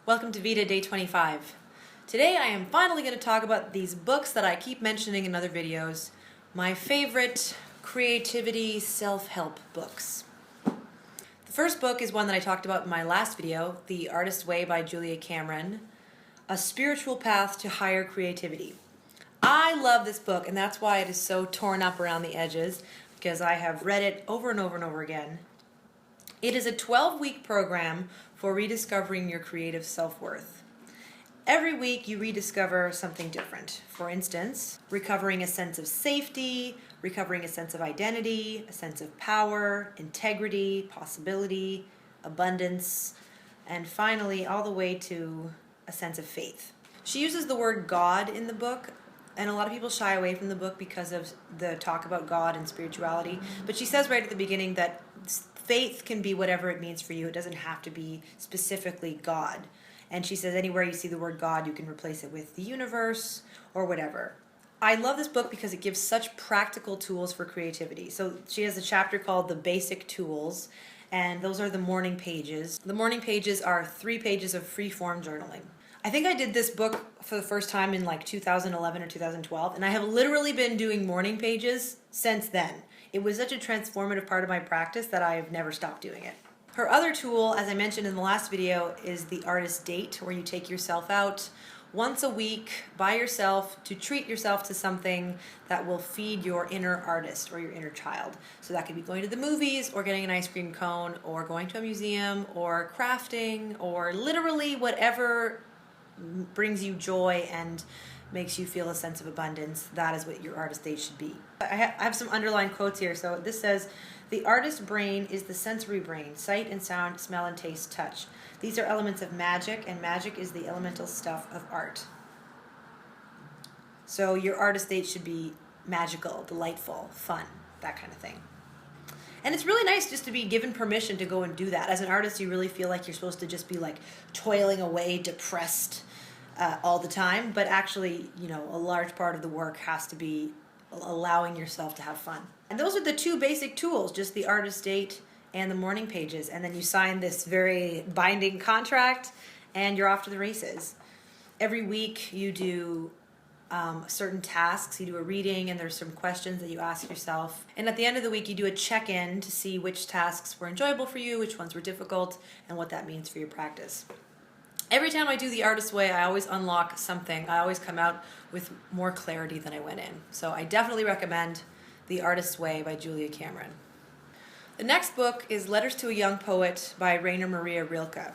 Welcome to VEDA Day 25. Today I am finally going to talk about these books that I keep mentioning in other videos, my favorite creativity self-help books. The first book is one that I talked about in my last video, The Artist's Way by Julia Cameron, A Spiritual Path to Higher Creativity. I love this book, and that's why it is so torn up around the edges, because I have read it over and over and over again. It is a 12-week program for rediscovering your creative self-worth. Every week you rediscover something different. For instance, recovering a sense of safety, recovering a sense of identity, a sense of power, integrity, possibility, abundance, and finally all the way to a sense of faith. She uses the word God in the book, and a lot of people shy away from the book because of the talk about God and spirituality, but she says right at the beginning that faith can be whatever it means for you. It doesn't have to be specifically God. And she says anywhere you see the word God, you can replace it with the universe or whatever. I love this book because it gives such practical tools for creativity. So she has a chapter called The Basic Tools, and those are the morning pages. The morning pages are 3 pages of free-form journaling. I think I did this book for the first time in like 2011 or 2012, and I have literally been doing morning pages since then. It was such a transformative part of my practice that I've never stopped doing it. Her other tool, as I mentioned in the last video, is the artist date, where you take yourself out once a week by yourself to treat yourself to something that will feed your inner artist or your inner child. So that could be going to the movies or getting an ice cream cone or going to a museum or crafting or literally whatever brings you joy and makes you feel a sense of abundance. That is what your artist date should be. I have some underlined quotes here. So this says, the artist's brain is the sensory brain, sight and sound, smell and taste, touch. These are elements of magic, and magic is the elemental stuff of art. So your artist date should be magical, delightful, fun, that kind of thing. And it's really nice just to be given permission to go and do that. As an artist, you really feel like you're supposed to just be like toiling away, depressed all the time. But actually, you know, a large part of the work has to be allowing yourself to have fun. And those are the 2 basic tools, just the artist date and the morning pages. And then you sign this very binding contract and you're off to the races. Every week you do certain tasks. You do a reading and there's some questions that you ask yourself. And at the end of the week, you do a check-in to see which tasks were enjoyable for you, which ones were difficult, and what that means for your practice. Every time I do the artist's way, I always unlock something. I always come out with more clarity than I went in. So I definitely recommend The Artist's Way by Julia Cameron. The next book is Letters to a Young Poet by Rainer Maria Rilke.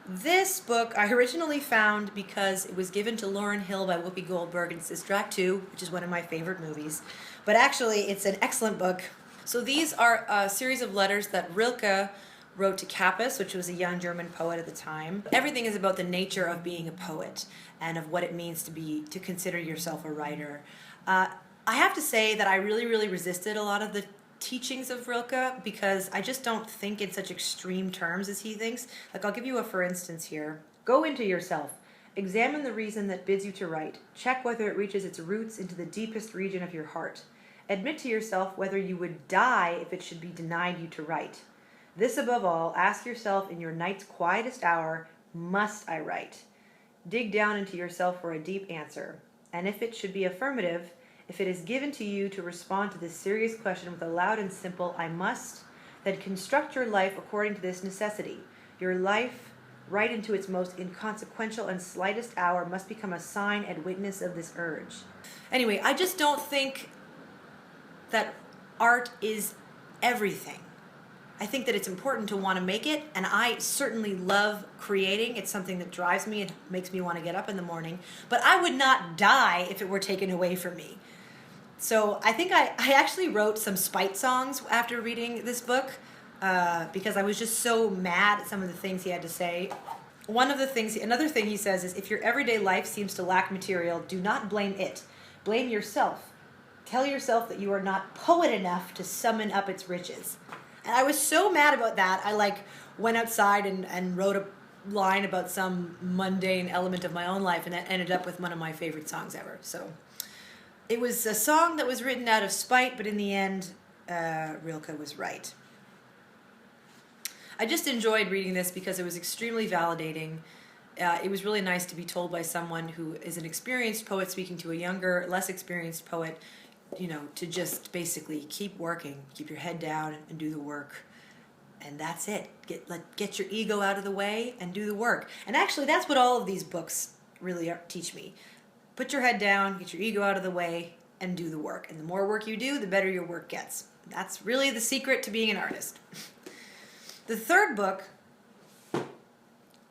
This book I originally found because it was given to Lauryn Hill by Whoopi Goldberg in Sister Act 2, which is one of my favorite movies. But actually, it's an excellent book. So these are a series of letters that Rilke wrote to Capus, which was a young German poet at the time. Everything is about the nature of being a poet and of what it means to consider yourself a writer. I have to say that I really resisted a lot of the teachings of Rilke because I just don't think in such extreme terms as he thinks. Like, I'll give you a for instance here. Go into yourself. Examine the reason that bids you to write. Check whether it reaches its roots into the deepest region of your heart. Admit to yourself whether you would die if it should be denied you to write. This above all, ask yourself in your night's quietest hour, must I write? Dig down into yourself for a deep answer. And if it should be affirmative, if it is given to you to respond to this serious question with a loud and simple, I must, then construct your life according to this necessity. Your life, right into its most inconsequential and slightest hour, must become a sign and witness of this urge. Anyway, I just don't think that art is everything. I think that it's important to want to make it, and I certainly love creating. It's something that drives me and makes me want to get up in the morning. But I would not die if it were taken away from me. So I think I actually wrote some spite songs after reading this book because I was just so mad at some of the things he had to say. Another thing he says is, if your everyday life seems to lack material, do not blame it. Blame yourself. Tell yourself that you are not poet enough to summon up its riches. And I was so mad about that, I went outside and wrote a line about some mundane element of my own life, and that ended up with one of my favorite songs ever. So it was a song that was written out of spite, but in the end, Rilke was right. I just enjoyed reading this because it was extremely validating. It was really nice to be told by someone who is an experienced poet speaking to a younger, less experienced poet, you know, to just basically keep working, keep your head down and do the work. And that's it. Get your ego out of the way and do the work. And actually, that's what all of these books really teach me. Put your head down, get your ego out of the way, and do the work. And the more work you do, the better your work gets. That's really the secret to being an artist. The third book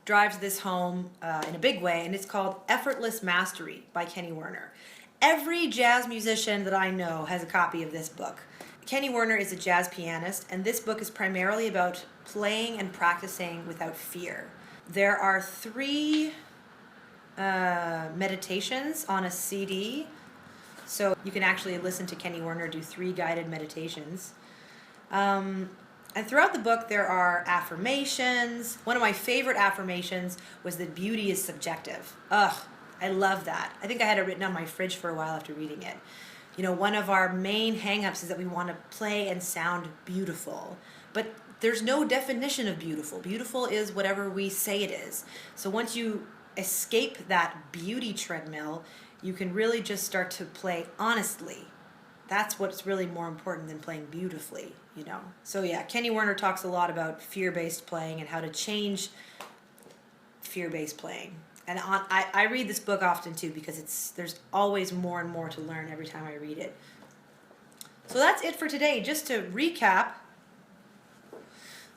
drives this home in a big way, and it's called Effortless Mastery by Kenny Werner. Every jazz musician that I know has a copy of this book. Kenny Werner is a jazz pianist, and this book is primarily about playing and practicing without fear. There are 3 meditations on a CD, so you can actually listen to Kenny Werner do 3 guided meditations. And throughout the book, there are affirmations. One of my favorite affirmations was that beauty is subjective. Ugh, I love that. I think I had it written on my fridge for a while after reading it. You know, one of our main hang-ups is that we want to play and sound beautiful. But there's no definition of beautiful. Beautiful is whatever we say it is. So once you escape that beauty treadmill, you can really just start to play honestly. That's what's really more important than playing beautifully, you know. So yeah, Kenny Werner talks a lot about fear-based playing and how to change fear-based playing. And I read this book often too because there's always more and more to learn every time I read it. So that's it for today. Just to recap,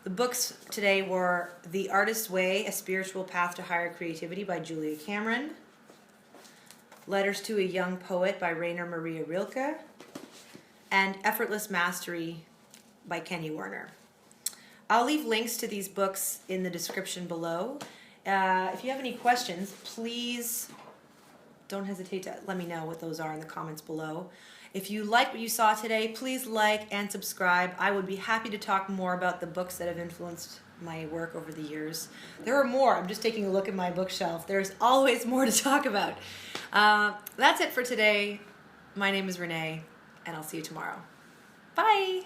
the books today were The Artist's Way, A Spiritual Path to Higher Creativity by Julia Cameron, Letters to a Young Poet by Rainer Maria Rilke, and Effortless Mastery by Kenny Werner. I'll leave links to these books in the description below. If you have any questions, please don't hesitate to let me know what those are in the comments below. If you like what you saw today, please like and subscribe. I would be happy to talk more about the books that have influenced my work over the years. There are more. I'm just taking a look at my bookshelf. There's always more to talk about. That's it for today. My name is Renee, and I'll see you tomorrow. Bye!